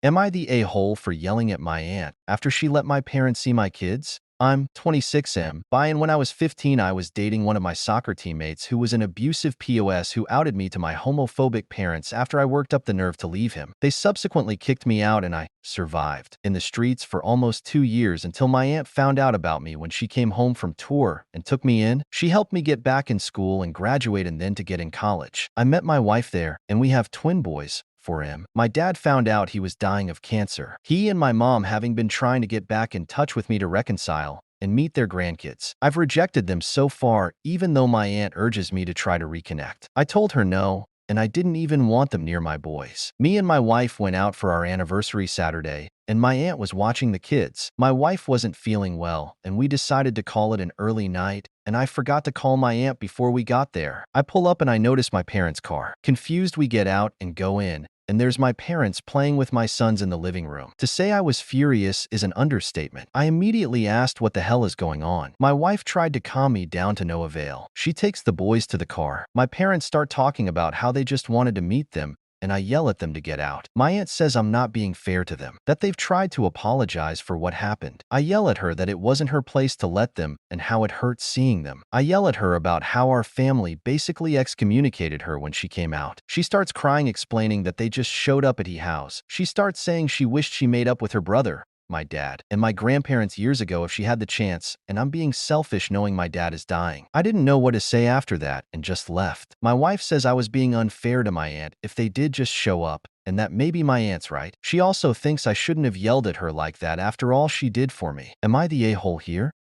Am I the a-hole for yelling at my aunt after she let my parents see my kids? I'm 26M. And when I was 15, I was dating one of my soccer teammates who was an abusive POS who outed me to my homophobic parents after I worked up the nerve to leave him. They subsequently kicked me out and I survived in the streets for almost 2 years until my aunt found out about me when she came home from tour and took me in. She helped me get back in school and graduate and then to get in college. I met my wife there and we have twin boys. For him. My dad found out he was dying of cancer. He and my mom having been trying to get back in touch with me to reconcile and meet their grandkids. I've rejected them so far, even though my aunt urges me to try to reconnect. I told her no, and I didn't even want them near my boys. Me and my wife went out for our anniversary Saturday, and my aunt was watching the kids. My wife wasn't feeling well, and we decided to call it an early night, and I forgot to call my aunt before we got there. I pull up and I notice my parents' car. Confused, we get out and go in. And there's my parents playing with my sons in the living room. To say I was furious is an understatement. I immediately asked what the hell is going on. My wife tried to calm me down to no avail. She takes the boys to the car. My parents start talking about how they just wanted to meet them, and I yell at them to get out. My aunt says I'm not being fair to them, that they've tried to apologize for what happened. I yell at her that it wasn't her place to let them and how it hurts seeing them. I yell at her about how our family basically excommunicated her when she came out. She starts crying, explaining that they just showed up at his house. She starts saying she wished she made up with her brother, my dad, and my grandparents years ago if she had the chance, and I'm being selfish knowing my dad is dying. I didn't know what to say after that and just left. My wife says I was being unfair to my aunt if they did just show up, and that maybe my aunt's right. She also thinks I shouldn't have yelled at her like that after all she did for me. Am I the a-hole here?